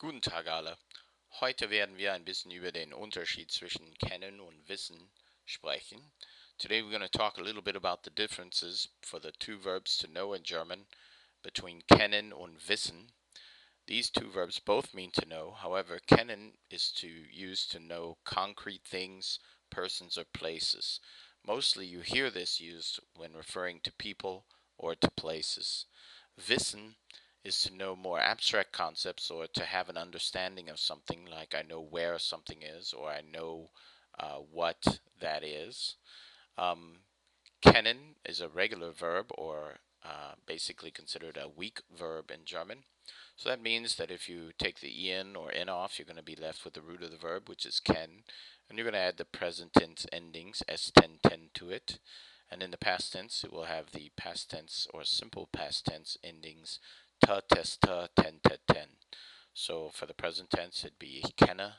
Guten Tag alle. Heute werden wir ein bisschen über den Unterschied zwischen kennen und wissen sprechen. Today we're going to talk a little bit about the differences for the two verbs to know in German between kennen und wissen. These two verbs both mean to know. However, kennen is used to know concrete things, persons, or places. Mostly you hear this used when referring to people or to places. Wissen is to know more abstract concepts or to have an understanding of something, like I know where something is or I know what that is. Kennen is a regular verb or basically considered a weak verb in German. So that means that if you take the in or in off, you're going to be left with the root of the verb, which is ken, and you're going to add the present tense endings s10, ten to it. And in the past tense, it will have the past tense or simple past tense endings ta, tes, ta, ten, tet, ten. So for the present tense, it'd be ich kenne,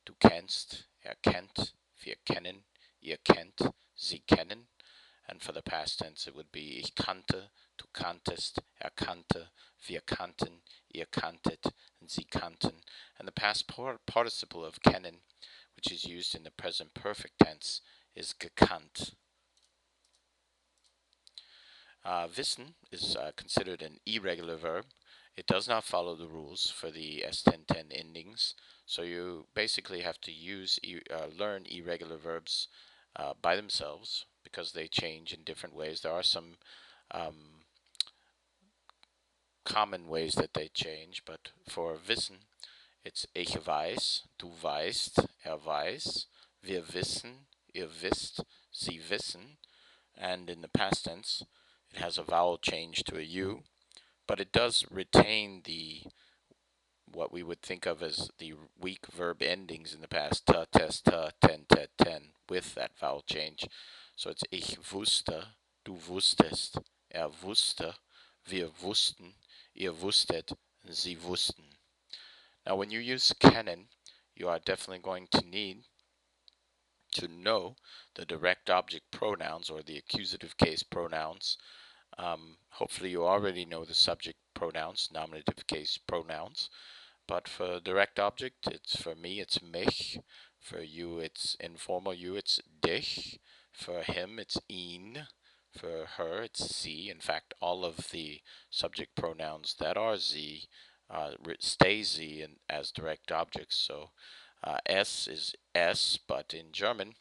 du kennst, kennt, wir kennen, ihr kennt, sie kennen. And for the past tense, it would be ich kannte, du kanntest, kannte, wir kannten, ihr kanntet, and sie kannten. And the past participle of kennen, which is used in the present perfect tense, is gekannt. Wissen is considered an irregular verb. It does not follow the rules for the S1010 endings, so you basically have to learn irregular verbs by themselves because they change in different ways. There are some common ways that they change, but for wissen, it's ich weiß, du weißt, weiß, wir wissen, ihr wisst, sie wissen, and in the past tense, it has a vowel change to a U, but it does retain what we would think of as the weak verb endings in the past, ta, tes, ta, ten, tet, ten, with that vowel change. So it's ich wusste, du wusstest, wusste, wir wussten, ihr wusstet, sie wussten. Now when you use kennen, you are definitely going to need to know the direct object pronouns or the accusative case pronouns. Hopefully you already know the subject pronouns, nominative case pronouns. But for direct object, for me, it's mich. For you, it's informal you, it's dich. For him, it's ihn. For her, it's sie. In fact, all of the subject pronouns that are sie stay sie as direct objects. So s is s, but in German,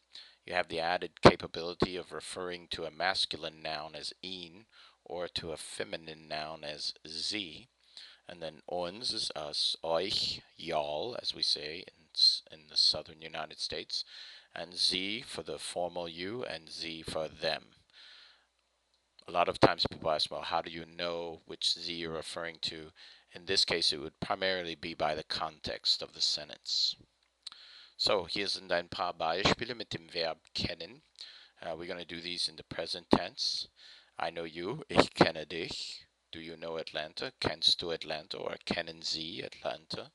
you have the added capability of referring to a masculine noun as ihn or to a feminine noun as sie. And then uns is us, euch, y'all, as we say in the southern United States, and sie for the formal you, and sie for them. A lot of times people ask, well, how do you know which sie you're referring to? In this case, it would primarily be by the context of the sentence. So, hier sind ein paar Beispiele mit dem Verb kennen. We're going to do these in the present tense. I know you, ich kenne dich. Do you know Atlanta? Kennst du Atlanta? Or kennen Sie Atlanta?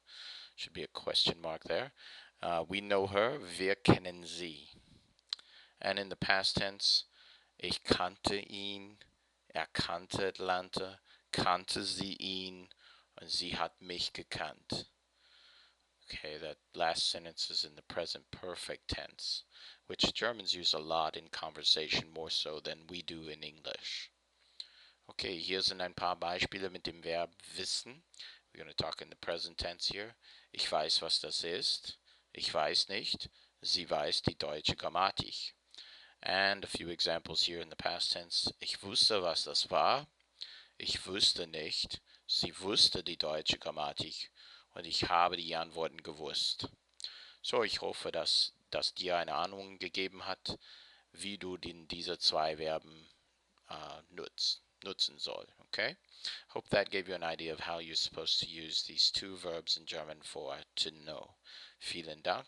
Should be a question mark there. We know her. Wir kennen sie. And in the past tense, ich kannte ihn. Kannte Atlanta. Kannte sie ihn. Und sie hat mich gekannt. Okay, that last sentence is in the present perfect tense, which Germans use a lot in conversation, more so than we do in English. Okay, hier sind ein paar Beispiele mit dem Verb wissen. We're going to talk in the present tense here. Ich weiß, was das ist. Ich weiß nicht. Sie weiß die deutsche Grammatik. And a few examples here in the past tense. Ich wusste, was das war. Ich wusste nicht. Sie wusste die deutsche Grammatik. Und ich habe die Antworten gewusst. So, ich hoffe, dass das dir eine Ahnung gegeben hat, wie du diese zwei Verben nutzen soll. Okay? Hope that gave you an idea of how you're supposed to use these two verbs in German for to know. Vielen Dank.